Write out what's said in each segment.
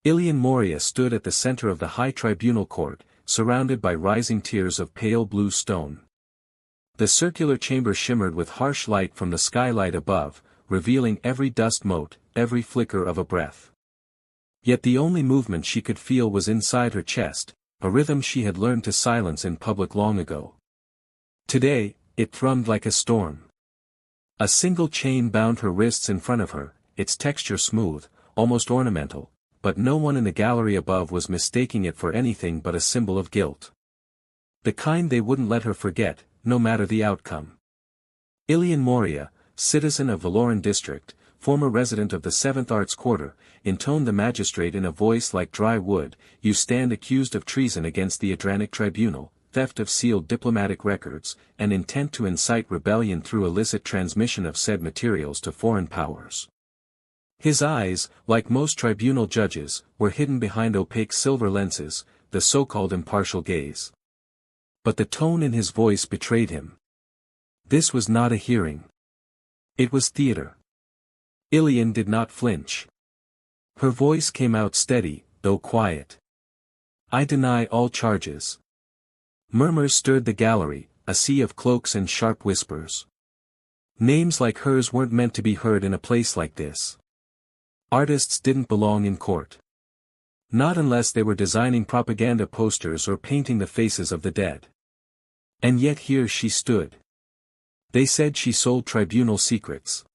Ilian Moria stood at the center of the high tribunal court, surrounded by rising tiers of pale blue stone. The circular chamber shimmered with harsh light from the skylight above, revealing every dust mote, every flicker of a breath. Yet the only movement she could feel was inside her chest, a rhythm she had learned to silence in public long ago. Today, it thrummed like a storm. A single chain bound her wrists in front of her, its texture smooth, almost ornamental, but no one in the gallery above was mistaking it for anything but a symbol of guilt. The kind they wouldn't let her forget, no matter the outcome. Ilian Moria, citizen of Valoran district, former resident of the 7th Arts Quarter, intoned the magistrate in a voice like dry wood, "You stand accused of treason against the Adranic Tribunal, theft of sealed diplomatic records, and intent to incite rebellion through illicit transmission of said materials to foreign powers." His eyes, like most tribunal judges, were hidden behind opaque silver lenses, the so-called impartial gaze. But the tone in his voice betrayed him. This was not a hearing. It was theater. Ilian did not flinch. Her voice came out steady, though quiet. "I deny all charges." Murmurs stirred the gallery, a sea of cloaks and sharp whispers. Names like hers weren't meant to be heard in a place like this. Artists didn't belong in court. Not unless they were designing propaganda posters or painting the faces of the dead. And yet here she stood. They said she sold tribunal secrets.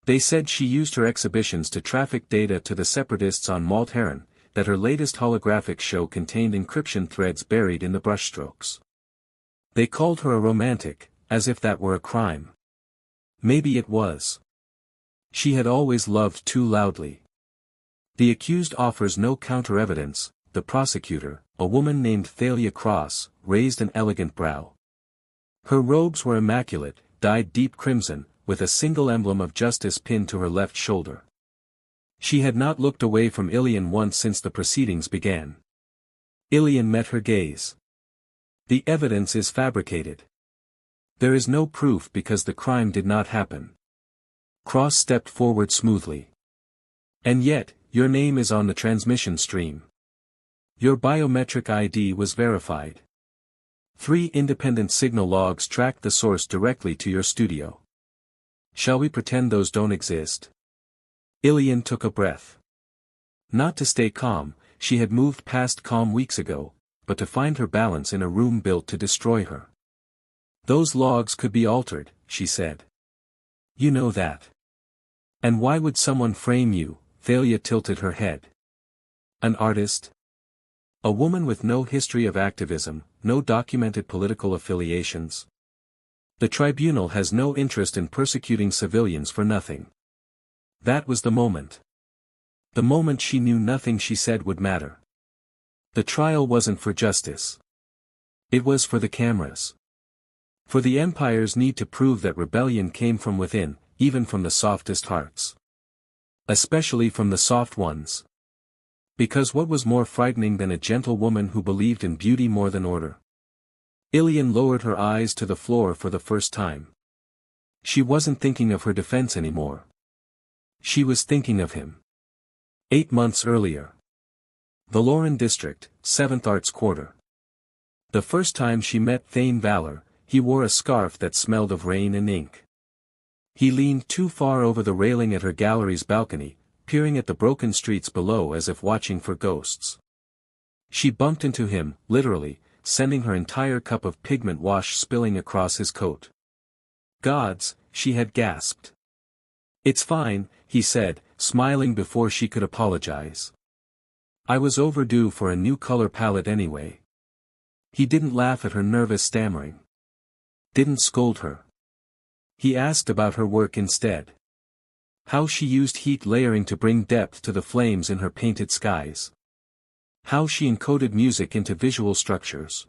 They said she used her exhibitions to traffic data to the separatists on Malt Heron, that her latest holographic show contained encryption threads buried in the brushstrokes. They called her a romantic, as if that were a crime. Maybe it was. She had always loved too loudly. The accused offers no counter-evidence. The prosecutor, a woman named Thalia Cross, raised an elegant brow. Her robes were immaculate, dyed deep crimson, with a single emblem of justice pinned to her left shoulder. She had not looked away from Ilian once since the proceedings began. Ilian met her gaze. "The evidence is fabricated. There is no proof because the crime did not happen." Cross stepped forward smoothly. "And yet, your name is on the transmission stream. Your biometric ID was verified. 3 independent signal logs tracked the source directly to your studio. Shall we pretend those don't exist?" Ilian took a breath. Not to stay calm, she had moved past calm weeks ago, but to find her balance in a room built to destroy her. "Those logs could be altered," she said. "You know that. And why would someone frame you?" Thalia tilted her head. "An artist? A woman with no history of activism, no documented political affiliations? The tribunal has no interest in persecuting civilians for nothing." That was the moment. The moment she knew nothing she said would matter. The trial wasn't for justice. It was for the cameras. For the empire's need to prove that rebellion came from within, even from the softest hearts. Especially from the soft ones. Because what was more frightening than a gentle woman who believed in beauty more than order? Ilian lowered her eyes to the floor for the first time. She wasn't thinking of her defense anymore. She was thinking of him. 8 months earlier. Valoran district, 7th Arts Quarter. The first time she met Thane Valor, he wore a scarf that smelled of rain and ink. He leaned too far over the railing at her gallery's balcony, peering at the broken streets below as if watching for ghosts. She bumped into him, literally, sending her entire cup of pigment wash spilling across his coat. "Gods," she had gasped. "It's fine," he said, smiling before she could apologize. "I was overdue for a new color palette anyway." He didn't laugh at her nervous stammering. Didn't scold her. He asked about her work instead. How she used heat layering to bring depth to the flames in her painted skies. How she encoded music into visual structures.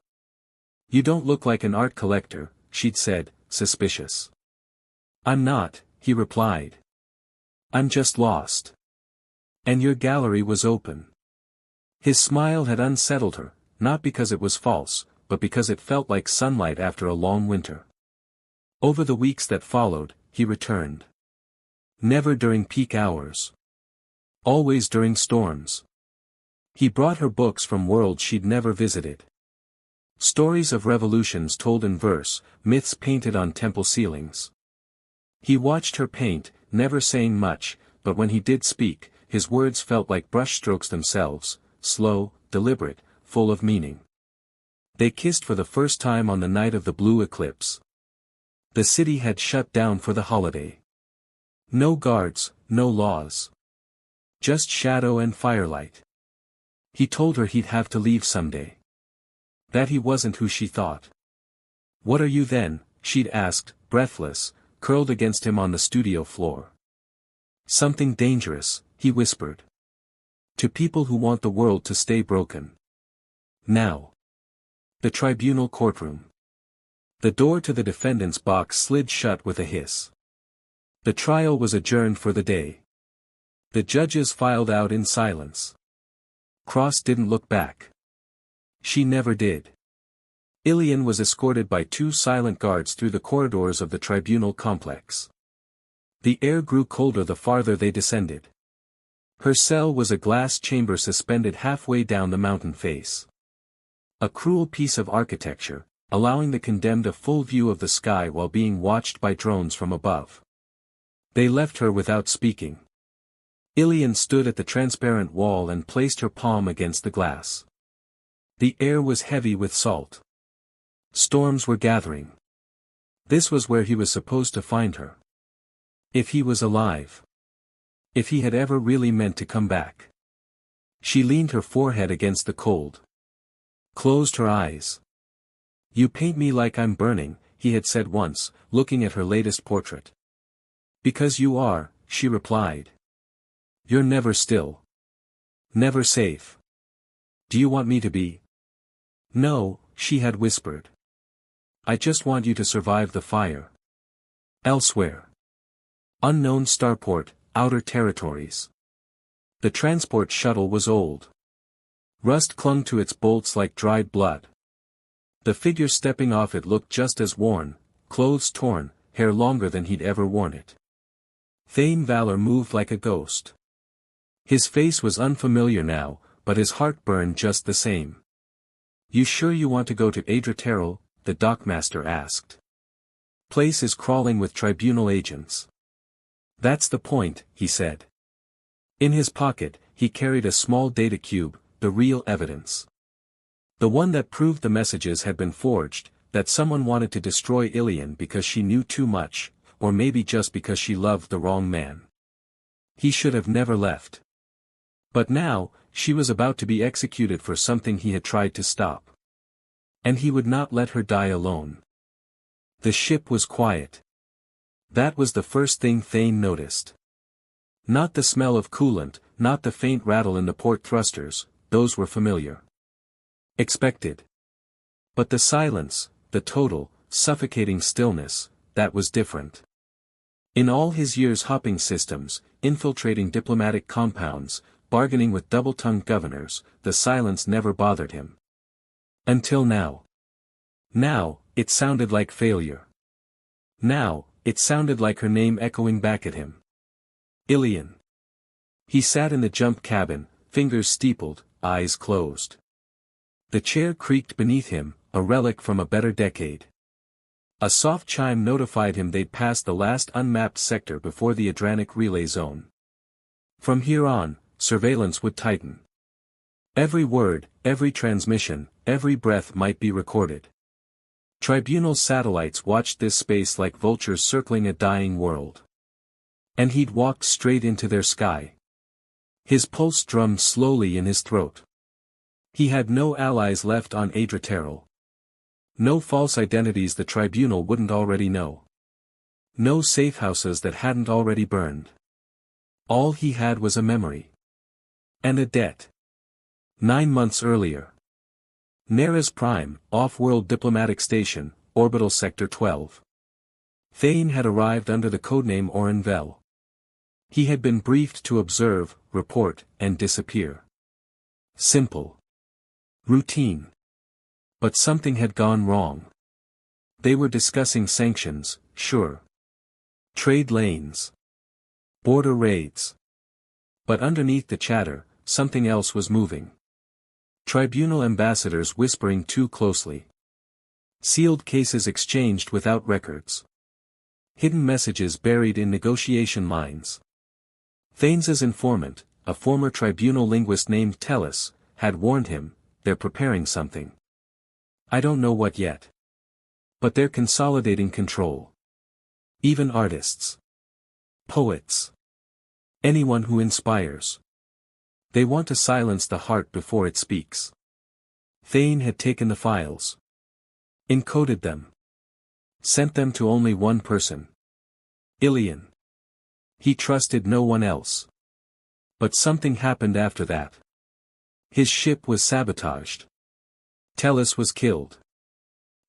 "You don't look like an art collector," she'd said, suspicious. "I'm not," he replied. "I'm just lost." "And your gallery was open." His smile had unsettled her, not because it was false, but because it felt like sunlight after a long winter. Over the weeks that followed, he returned. Never during peak hours. Always during storms. He brought her books from worlds she'd never visited. Stories of revolutions told in verse, myths painted on temple ceilings. He watched her paint, never saying much, but when he did speak, his words felt like brushstrokes themselves, slow, deliberate, full of meaning. They kissed for the first time on the night of the blue eclipse. The city had shut down for the holiday. No guards, no laws. Just shadow and firelight. He told her he'd have to leave someday. That he wasn't who she thought. "What are you then?" she'd asked, breathless, curled against him on the studio floor. "Something dangerous," he whispered. "To people who want the world to stay broken." Now. The tribunal courtroom. The door to the defendant's box slid shut with a hiss. The trial was adjourned for the day. The judges filed out in silence. Cross didn't look back. She never did. Ilian was escorted by two silent guards through the corridors of the tribunal complex. The air grew colder the farther they descended. Her cell was a glass chamber suspended halfway down the mountain face. A cruel piece of architecture, allowing the condemned a full view of the sky while being watched by drones from above. They left her without speaking. Ilian stood at the transparent wall and placed her palm against the glass. The air was heavy with salt. Storms were gathering. This was where he was supposed to find her. If he was alive. If he had ever really meant to come back. She leaned her forehead against the cold. Closed her eyes. "You paint me like I'm burning," he had said once, looking at her latest portrait. "Because you are," she replied. "You're never still. Never safe. Do you want me to be?" "No," she had whispered. "I just want you to survive the fire." Elsewhere. Unknown starport, outer territories. The transport shuttle was old. Rust clung to its bolts like dried blood. The figure stepping off it looked just as worn, clothes torn, hair longer than he'd ever worn it. Thane Valor moved like a ghost. His face was unfamiliar now, but his heart burned just the same. "You sure you want to go to Adra-Terrell?" the dockmaster asked. "Place is crawling with tribunal agents." "That's the point," he said. In his pocket, he carried a small data cube, the real evidence. The one that proved the messages had been forged, that someone wanted to destroy Ilian because she knew too much, or maybe just because she loved the wrong man. He should have never left. But now, she was about to be executed for something he had tried to stop. And he would not let her die alone. The ship was quiet. That was the first thing Thane noticed. Not the smell of coolant, not the faint rattle in the port thrusters, those were familiar. Expected. But the silence, the total, suffocating stillness, that was different. In all his years hopping systems, infiltrating diplomatic compounds, bargaining with double-tongued governors, the silence never bothered him. Until now. Now, it sounded like failure. Now, it sounded like her name echoing back at him. Ilian. He sat in the jump cabin, fingers steepled, eyes closed. The chair creaked beneath him, a relic from a better decade. A soft chime notified him they'd passed the last unmapped sector before the Adranic relay zone. From here on, surveillance would tighten. Every word, every transmission, every breath might be recorded. Tribunal satellites watched this space like vultures circling a dying world. And he'd walked straight into their sky. His pulse drummed slowly in his throat. He had no allies left on Adra-Terrell. No false identities the tribunal wouldn't already know. No safe houses that hadn't already burned. All he had was a memory. And a debt. 9 months earlier. Neres Prime, off-world diplomatic station, orbital sector 12. Thane had arrived under the codename Orenvel. He had been briefed to observe, report, and disappear. Simple. Routine. But something had gone wrong. They were discussing sanctions, sure. Trade lanes. Border raids. But underneath the chatter, something else was moving. Tribunal ambassadors whispering too closely. Sealed cases exchanged without records. Hidden messages buried in negotiation lines. Thanes's informant, a former tribunal linguist named Tellus, had warned him, they're preparing something. I don't know what yet. But they're consolidating control. Even artists. Poets. Anyone who inspires. They want to silence the heart before it speaks. Thane had taken the files. Encoded them. Sent them to only one person. Ilian. He trusted no one else. But something happened after that. His ship was sabotaged. Tellus was killed.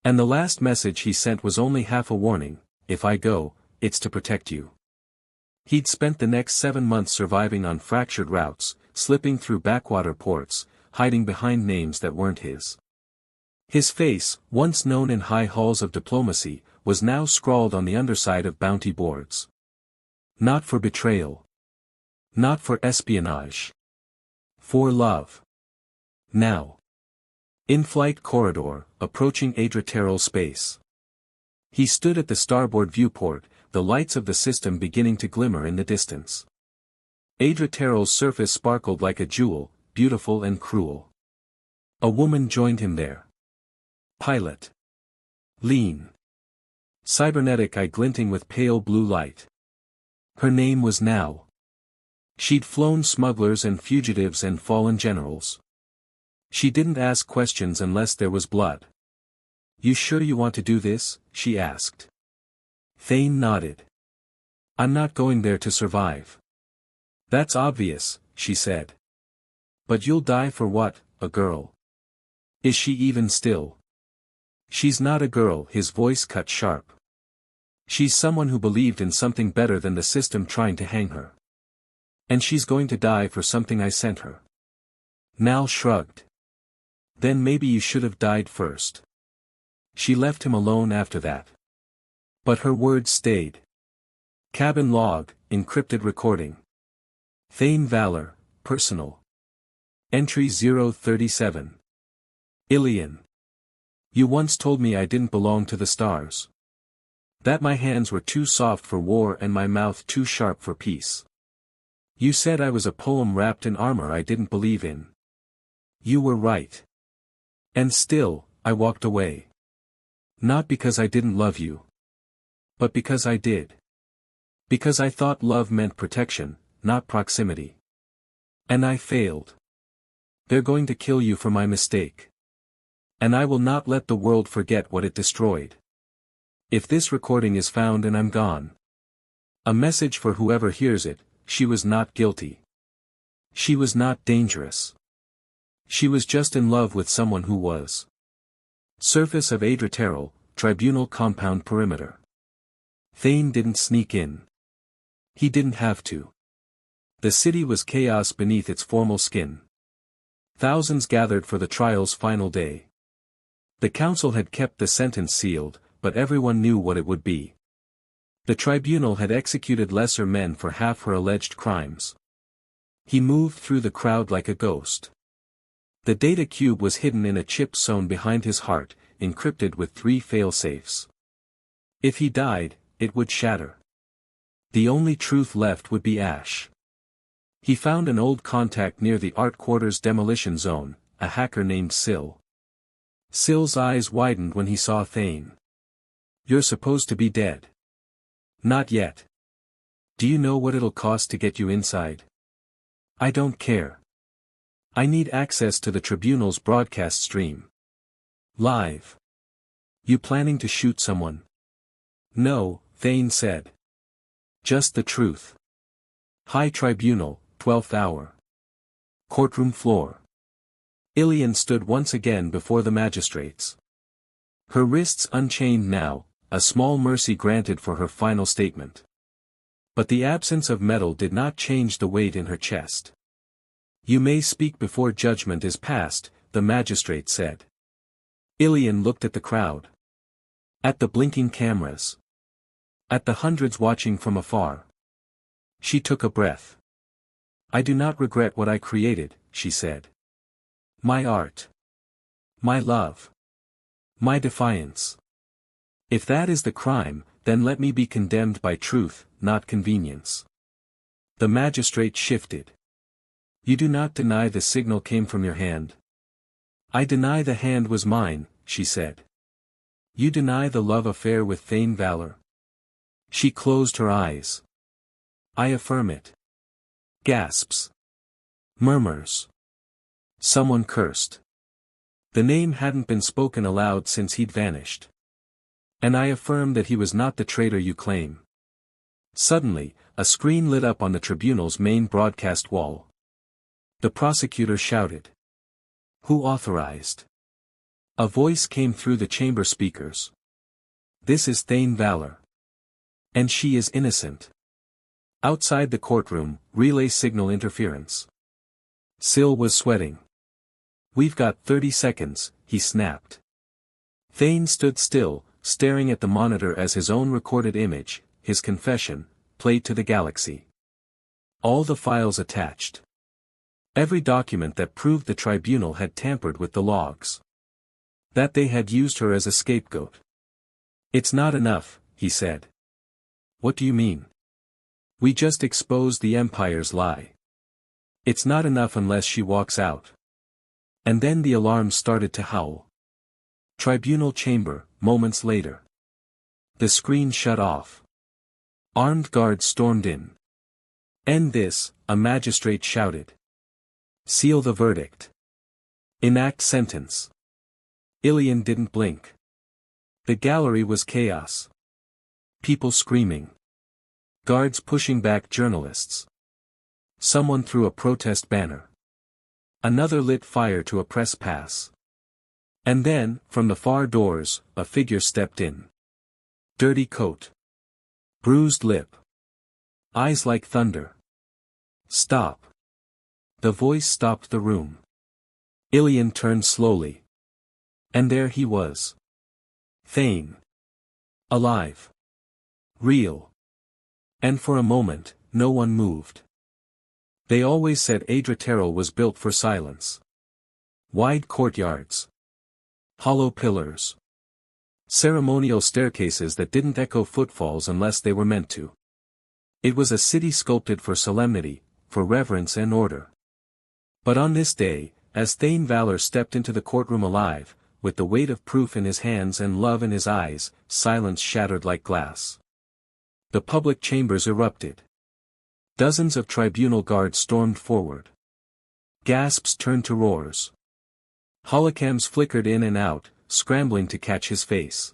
And the last message he sent was only half a warning, if I go, it's to protect you. He'd spent the next 7 months surviving on fractured routes, slipping through backwater ports, hiding behind names that weren't his. His face, once known in high halls of diplomacy, was now scrawled on the underside of bounty boards. Not for betrayal. Not for espionage. For love. Now. In-flight corridor, approaching Adra space. He stood at the starboard viewport, the lights of the system beginning to glimmer in the distance. Adra surface sparkled like a jewel, beautiful and cruel. A woman joined him there. Pilot. Lean. Cybernetic eye glinting with pale blue light. Her name was Now. She'd flown smugglers and fugitives and fallen generals. She didn't ask questions unless there was blood. You sure you want to do this? She asked. Thane nodded. I'm not going there to survive. That's obvious, she said. But you'll die for what, a girl? Is she even still? She's not a girl, his voice cut sharp. She's someone who believed in something better than the system trying to hang her. And she's going to die for something I sent her. Nal shrugged. Then maybe you should have died first. She left him alone after that. But her words stayed. Cabin log, encrypted recording. Thane Valor, personal. Entry 037. Ilian. You once told me I didn't belong to the stars. That my hands were too soft for war and my mouth too sharp for peace. You said I was a poem wrapped in armor I didn't believe in. You were right. And still, I walked away. Not because I didn't love you. But because I did. Because I thought love meant protection, not proximity. And I failed. They're going to kill you for my mistake. And I will not let the world forget what it destroyed. If this recording is found and I'm gone. A message for whoever hears it, she was not guilty. She was not dangerous. She was just in love with someone who was. Surface of Adra Tribunal Compound Perimeter. Thane didn't sneak in. He didn't have to. The city was chaos beneath its formal skin. Thousands gathered for the trial's final day. The council had kept the sentence sealed, but everyone knew what it would be. The tribunal had executed lesser men for half her alleged crimes. He moved through the crowd like a ghost. The data cube was hidden in a chip sewn behind his heart, encrypted with 3 fail-safes. If he died, it would shatter. The only truth left would be ash. He found an old contact near the art quarters demolition zone, a hacker named Syl. Syl's eyes widened when he saw Thane. You're supposed to be dead. Not yet. Do you know what it'll cost to get you inside? I don't care. I need access to the tribunal's broadcast stream. Live. You planning to shoot someone? No, Thane said. Just the truth. High Tribunal, 12th hour. Courtroom floor. Ilian stood once again before the magistrates. Her wrists unchained now, a small mercy granted for her final statement. But the absence of metal did not change the weight in her chest. You may speak before judgment is passed, the magistrate said. Ilian looked at the crowd. At the blinking cameras. At the hundreds watching from afar. She took a breath. I do not regret what I created, she said. My art. My love. My defiance. If that is the crime, then let me be condemned by truth, not convenience. The magistrate shifted. You do not deny the signal came from your hand. I deny the hand was mine, she said. You deny the love affair with Thane Valor. She closed her eyes. I affirm it. Gasps. Murmurs. Someone cursed. The name hadn't been spoken aloud since he'd vanished. And I affirm that he was not the traitor you claim. Suddenly, a screen lit up on the tribunal's main broadcast wall. The prosecutor shouted. Who authorized? A voice came through the chamber speakers. This is Thane Valor. And she is innocent. Outside the courtroom, relay signal interference. Syl was sweating. We've got 30 seconds, he snapped. Thane stood still, staring at the monitor as his own recorded image, his confession, played to the galaxy. All the files attached. Every document that proved the tribunal had tampered with the logs. That they had used her as a scapegoat. It's not enough, he said. What do you mean? We just exposed the Empire's lie. It's not enough unless she walks out. And then the alarm started to howl. Tribunal chamber, moments later. The screen shut off. Armed guards stormed in. End this, a magistrate shouted. Seal the verdict. Enact sentence. Ilian didn't blink. The gallery was chaos. People screaming. Guards pushing back journalists. Someone threw a protest banner. Another lit fire to a press pass. And then, from the far doors, a figure stepped in. Dirty coat. Bruised lip. Eyes like thunder. Stop. The voice stopped the room. Ilian turned slowly. And there he was. Thane. Alive. Real. And for a moment, no one moved. They always said Adra was built for silence. Wide courtyards. Hollow pillars. Ceremonial staircases that didn't echo footfalls unless they were meant to. It was a city sculpted for solemnity, for reverence and order. But on this day, as Thane Valor stepped into the courtroom alive, with the weight of proof in his hands and love in his eyes, silence shattered like glass. The public chambers erupted. Dozens of tribunal guards stormed forward. Gasps turned to roars. Holocams flickered in and out, scrambling to catch his face.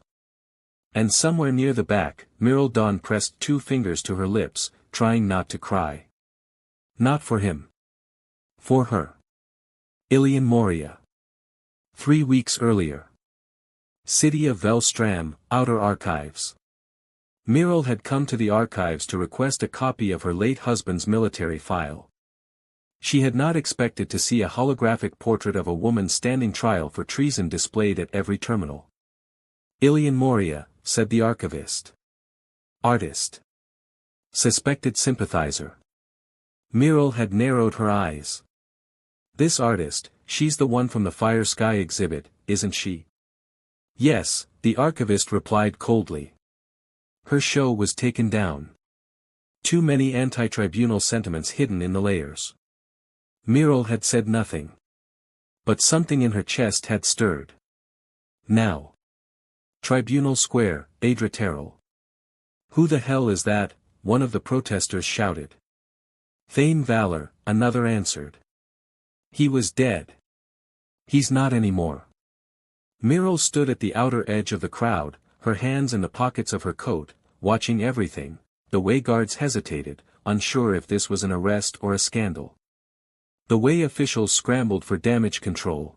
And somewhere near the back, Miral Dawn pressed 2 fingers to her lips, trying not to cry. Not for him. For her. Ilian Moria. 3 weeks earlier. City of Velstram, Outer Archives. Miral had come to the archives to request a copy of her late husband's military file. She had not expected to see a holographic portrait of a woman standing trial for treason displayed at every terminal. Ilian Moria, said the archivist. Artist. Suspected sympathizer. Miral had narrowed her eyes. This artist, she's the one from the Fire Sky exhibit, isn't she? Yes, the archivist replied coldly. Her show was taken down. Too many anti-tribunal sentiments hidden in the layers. Miral had said nothing. But something in her chest had stirred. Now. Tribunal Square, Adra. Who the hell is that? One of the protesters shouted. Thane Valor, another answered. He was dead. He's not anymore. Miral stood at the outer edge of the crowd, her hands in the pockets of her coat, watching everything, the way guards hesitated, unsure if this was an arrest or a scandal. The way officials scrambled for damage control.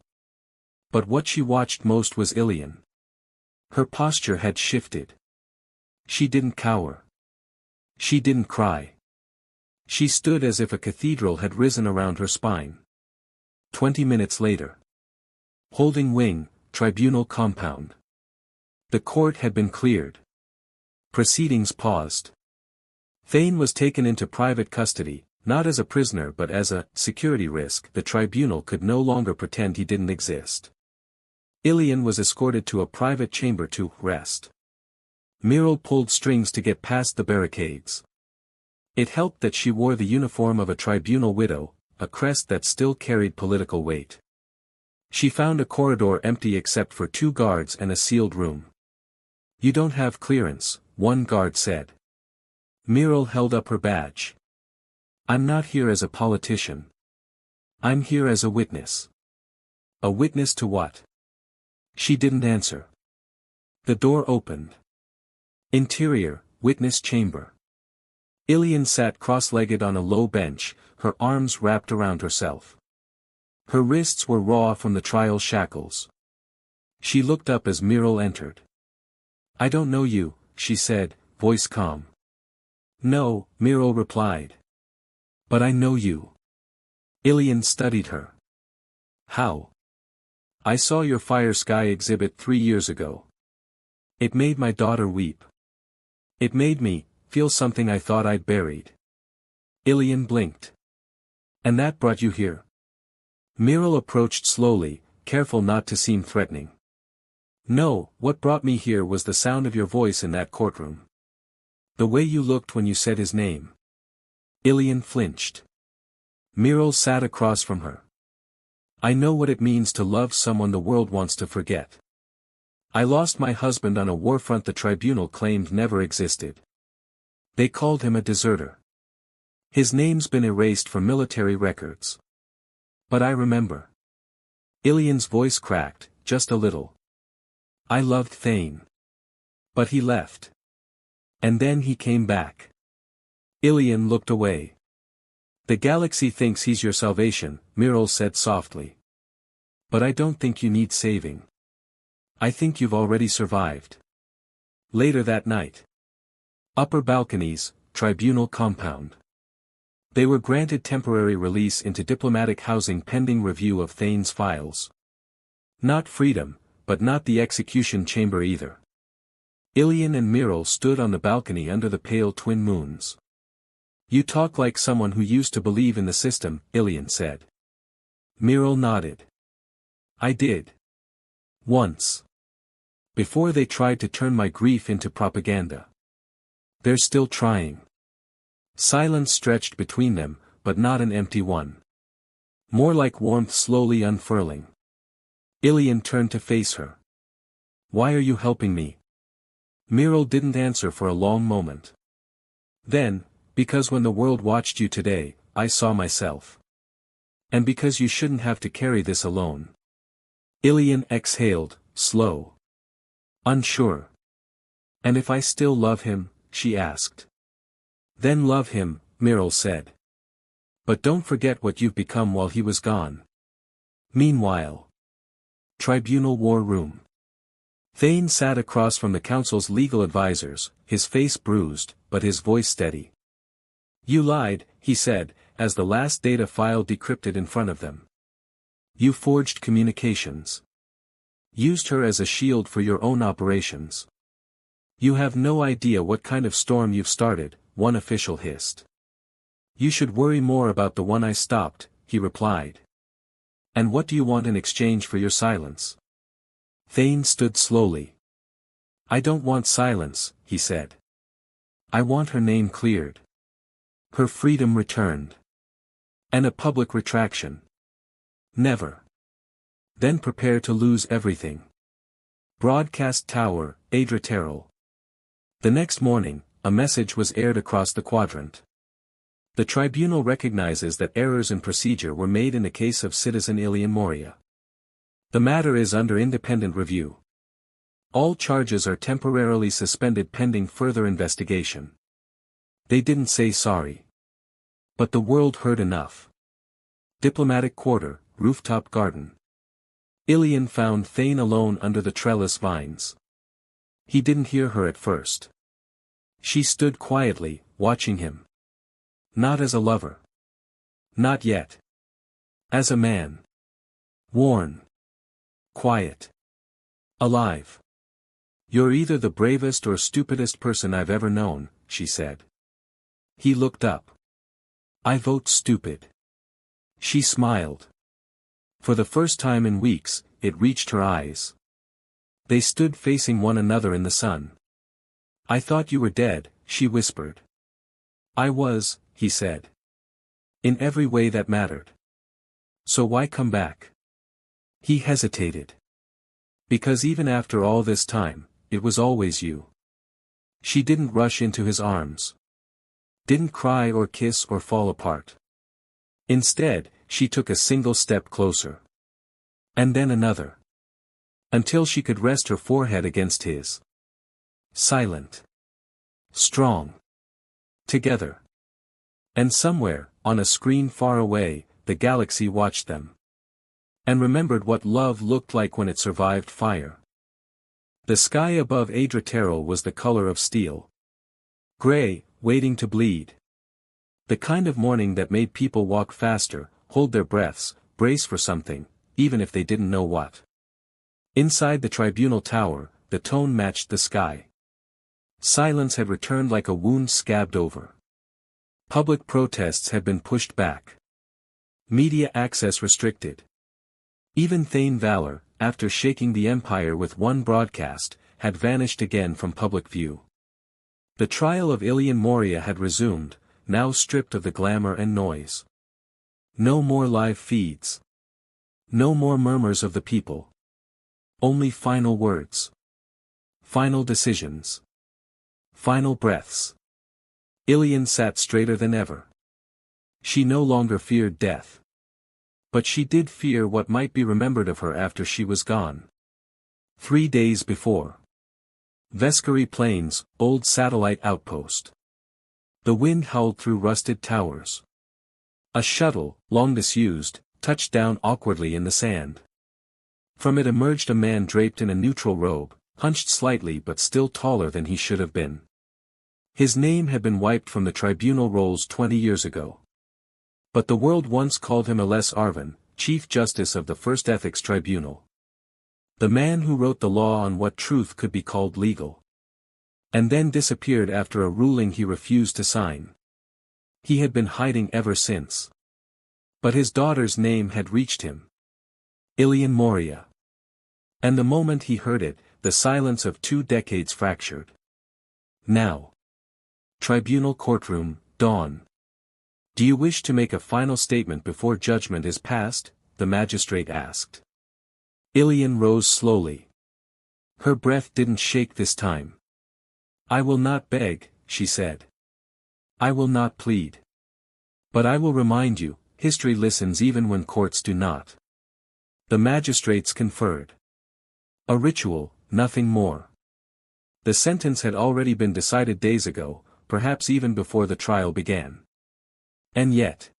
But what she watched most was Ilian. Her posture had shifted. She didn't cower. She didn't cry. She stood as if a cathedral had risen around her spine. 20 minutes later. Holding wing, tribunal compound. The court had been cleared. Proceedings paused. Thane was taken into private custody, Not as a prisoner but as a security risk. The tribunal could no longer pretend he didn't exist. Ilian was escorted to a private chamber to rest. Muriel pulled strings to get past the barricades. It helped that she wore the uniform of a tribunal widow, a crest that still carried political weight. She found a corridor empty except for 2 guards and a sealed room. "You don't have clearance," one guard said. Muriel held up her badge. "I'm not here as a politician. I'm here as a witness." "A witness to what?" She didn't answer. The door opened. Interior, witness chamber. Ilian sat cross-legged on a low bench, her arms wrapped around herself. Her wrists were raw from the trial shackles. She looked up as Muriel entered. "I don't know you," she said, voice calm. "No," Muriel replied. "But I know you." Ilian studied her. "How?" "I saw your Fire Sky exhibit 3 years ago. It made my daughter weep. It made me feel something I thought I'd buried." Ilian blinked. "And that brought you here?" Muriel approached slowly, careful not to seem threatening. "No, what brought me here was the sound of your voice in that courtroom. The way you looked when you said his name." Ilian flinched. Muriel sat across from her. "I know what it means to love someone the world wants to forget. I lost my husband on a war front the tribunal claimed never existed. They called him a deserter. His name's been erased from military records. But I remember." Ilian's voice cracked, just a little. "I loved Thane. But he left. And then he came back." Ilian looked away. "The galaxy thinks he's your salvation," Muriel said softly. "But I don't think you need saving. I think you've already survived." Later that night. Upper balconies, tribunal compound. They were granted temporary release into diplomatic housing pending review of Thane's files. Not freedom, but not the execution chamber either. Ilian and Muriel stood on the balcony under the pale twin moons. "You talk like someone who used to believe in the system," Ilian said. Muriel nodded. "I did. Once. Before they tried to turn my grief into propaganda. They're still trying." Silence stretched between them, but not an empty one. More like warmth slowly unfurling. Ilian turned to face her. "Why are you helping me?" Muriel didn't answer for a long moment. Then, "Because when the world watched you today, I saw myself. And because you shouldn't have to carry this alone." Ilian exhaled, slow. "Unsure. And if I still love him?" she asked. "Then love him," Muriel said. "But don't forget what you've become while he was gone." Meanwhile. Tribunal War Room. Thane sat across from the council's legal advisors, his face bruised, but his voice steady. "You lied," he said, as the last data file decrypted in front of them. "You forged communications. Used her as a shield for your own operations. You have no idea what kind of storm you've started," one official hissed. "You should worry more about the one I stopped," he replied. "And what do you want in exchange for your silence?" Thane stood slowly. "I don't want silence," he said. "I want her name cleared. Her freedom returned. And a public retraction." "Never." "Then prepare to lose everything." Broadcast Tower, Adra Terrell. The next morning, a message was aired across the quadrant. The tribunal recognizes that errors in procedure were made in the case of citizen Ilian Moria. The matter is under independent review. All charges are temporarily suspended pending further investigation. They didn't say sorry. But the world heard enough. Diplomatic quarter, rooftop garden. Ilian found Thane alone under the trellis vines. He didn't hear her at first. She stood quietly, watching him. Not as a lover. Not yet. As a man. Worn. Quiet. Alive. "You're either the bravest or stupidest person I've ever known," she said. He looked up. I vote stupid. She smiled. For the first time in weeks, it reached her eyes. They stood facing one another in the sun. I thought you were dead, she whispered. I was, he said. In every way that mattered. So why come back? He hesitated. Because even after all this time, it was always you. She didn't rush into his arms. Didn't cry or kiss or fall apart. Instead, she took a single step closer. And then another. Until she could rest her forehead against his. Silent. Strong. Together. And somewhere, on a screen far away, the galaxy watched them. And remembered what love looked like when it survived fire. The sky above Adra was the color of steel. Gray, waiting to bleed. The kind of morning that made people walk faster, hold their breaths, brace for something, even if they didn't know what. Inside the tribunal tower, the tone matched the sky. Silence had returned like a wound scabbed over. Public protests had been pushed back. Media access restricted. Even Thane Valor, after shaking the empire with one broadcast, had vanished again from public view. The trial of Ilian Moria had resumed, now stripped of the glamour and noise. No more live feeds. No more murmurs of the people. Only final words. Final decisions. Final breaths. Ilian sat straighter than ever. She no longer feared death. But she did fear what might be remembered of her after she was gone. 3 days before. Vescary Plains, old satellite outpost. The wind howled through rusted towers. A shuttle, long disused, touched down awkwardly in the sand. From it emerged a man draped in a neutral robe, hunched slightly but still taller than he should have been. His name had been wiped from the tribunal rolls 20 years ago. But the world once called him Eles Arvin, Chief Justice of the First Ethics Tribunal. The man who wrote the law on what truth could be called legal. And then disappeared after a ruling he refused to sign. He had been hiding ever since. But his daughter's name had reached him. Ilian Moria. And the moment he heard it, the silence of 2 decades fractured. Now. Tribunal courtroom, dawn. Do you wish to make a final statement before judgment is passed? The magistrate asked. Ilian rose slowly. Her breath didn't shake this time. I will not beg, she said. I will not plead. But I will remind you, history listens even when courts do not. The magistrates conferred. A ritual, nothing more. The sentence had already been decided days ago, perhaps even before the trial began. And yet.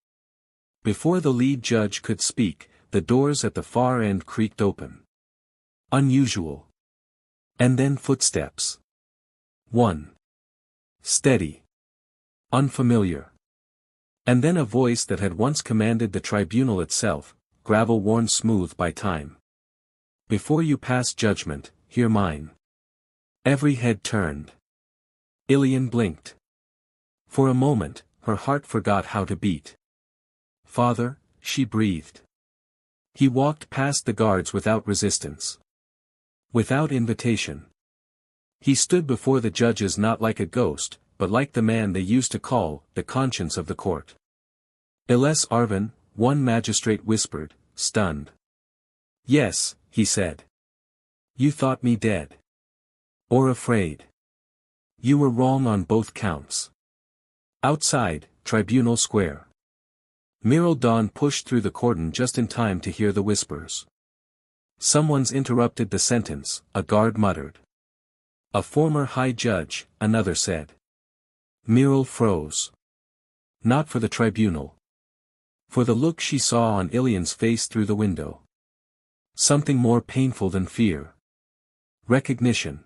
Before the lead judge could speak, the doors at the far end creaked open. Unusual. And then footsteps. One. Steady. Unfamiliar. And then a voice that had once commanded the tribunal itself, gravel worn smooth by time. Before you pass judgment, hear mine. Every head turned. Ilian blinked. For a moment, her heart forgot how to beat. Father, she breathed. He walked past the guards without resistance. Without invitation. He stood before the judges not like a ghost, but like the man they used to call, the conscience of the court. Eles Arvin, one magistrate whispered, stunned. Yes, he said. You thought me dead. Or afraid. You were wrong on both counts. Outside, Tribunal Square. Miral Dawn pushed through the cordon just in time to hear the whispers. Someone's interrupted the sentence, a guard muttered. A former high judge, another said. Miral froze. Not for the tribunal. For the look she saw on Ilian's face through the window. Something more painful than fear. Recognition.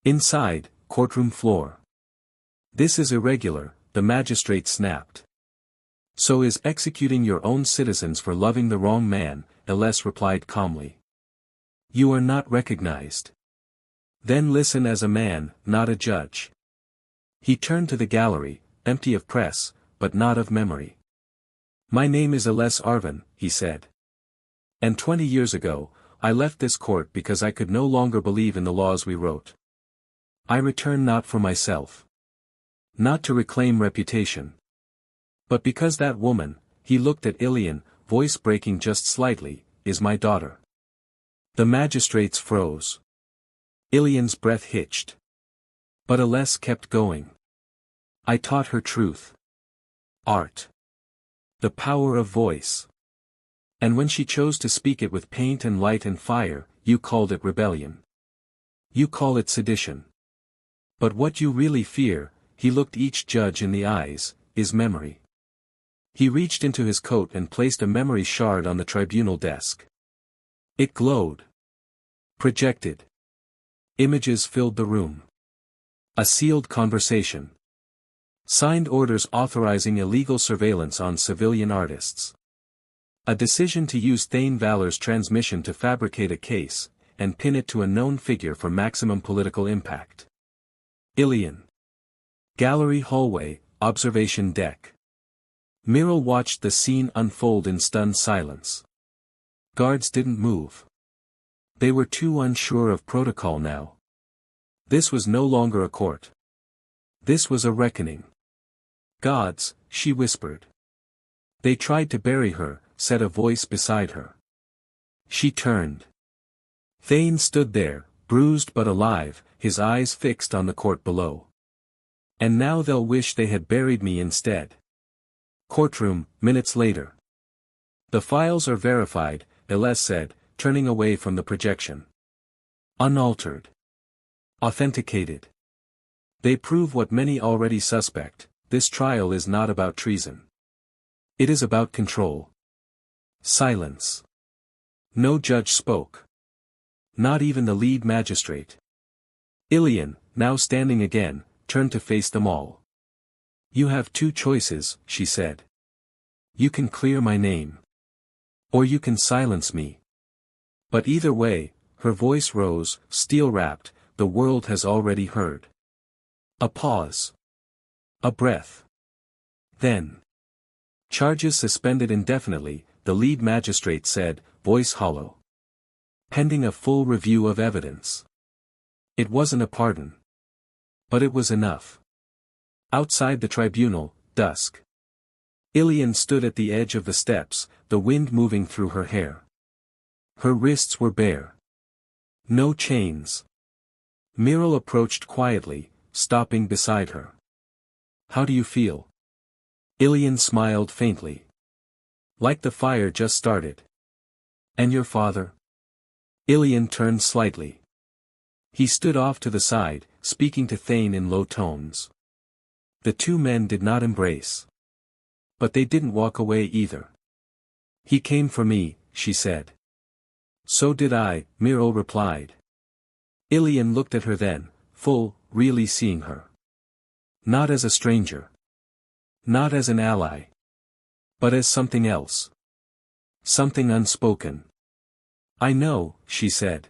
Inside, courtroom floor. This is irregular, the magistrate snapped. So is executing your own citizens for loving the wrong man, Eles replied calmly. You are not recognized. Then listen as a man, not a judge. He turned to the gallery, empty of press, but not of memory. My name is Ales Arvin, he said. And 20 years ago, I left this court because I could no longer believe in the laws we wrote. I return not for myself. Not to reclaim reputation. But because that woman, he looked at Ilian, voice breaking just slightly, is my daughter. The magistrates froze. Ilian's breath hitched. But Ales kept going. I taught her truth. Art. The power of voice. And when she chose to speak it with paint and light and fire, you called it rebellion. You call it sedition. But what you really fear, he looked each judge in the eyes, is memory. He reached into his coat and placed a memory shard on the tribunal desk. It glowed. Projected. Images filled the room. A sealed conversation. Signed orders authorizing illegal surveillance on civilian artists. A decision to use Thane Valor's transmission to fabricate a case, and pin it to a known figure for maximum political impact. Ilian. Gallery hallway, observation deck. Miral watched the scene unfold in stunned silence. Guards didn't move. They were too unsure of protocol now. This was no longer a court. This was a reckoning. Gods, she whispered. They tried to bury her, said a voice beside her. She turned. Thane stood there, bruised but alive, his eyes fixed on the court below. And now they'll wish they had buried me instead. Courtroom, minutes later. The files are verified, Ales said, turning away from the projection. Unaltered. Authenticated. They prove what many already suspect, this trial is not about treason. It is about control. Silence. No judge spoke. Not even the lead magistrate. Ilian, now standing again, turned to face them all. You have two choices, she said. You can clear my name. Or you can silence me. But either way, her voice rose, steel-wrapped, the world has already heard. A pause. A breath. Then. Charges suspended indefinitely, the lead magistrate said, voice hollow. Pending a full review of evidence. It wasn't a pardon. But it was enough. Outside the tribunal, dusk. Ilian stood at the edge of the steps, the wind moving through her hair. Her wrists were bare. No chains. Miral approached quietly, stopping beside her. How do you feel? Ilian smiled faintly. Like the fire just started. And your father? Ilian turned slightly. He stood off to the side, speaking to Thane in low tones. The two men did not embrace. But they didn't walk away either. He came for me, she said. So did I, Miral replied. Ilian looked at her then, full, really seeing her. Not as a stranger. Not as an ally. But as something else. Something unspoken. I know, she said.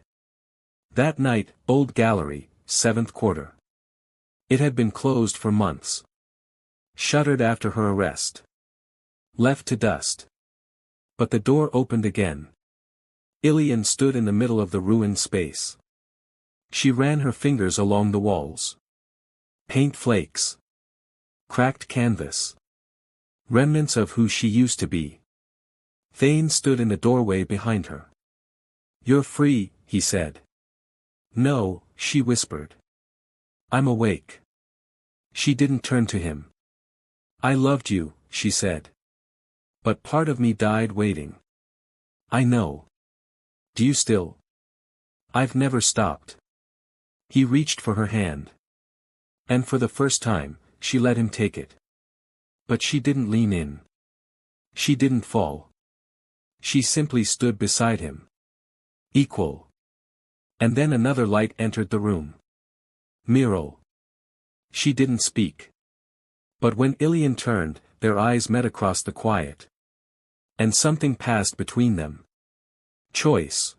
That night, old gallery, 7th quarter. It had been closed for months. Shuttered after her arrest. Left to dust. But the door opened again. Ilian stood in the middle of the ruined space. She ran her fingers along the walls. Paint flakes. Cracked canvas. Remnants of who she used to be. Thane stood in the doorway behind her. You're free, he said. No, she whispered. I'm awake. She didn't turn to him. I loved you, she said. But part of me died waiting. I know. Do you still? I've never stopped. He reached for her hand. And for the first time, she let him take it. But she didn't lean in. She didn't fall. She simply stood beside him. Equal. And then another light entered the room. Miral. She didn't speak. But when Ilian turned, their eyes met across the quiet. And something passed between them. Choice.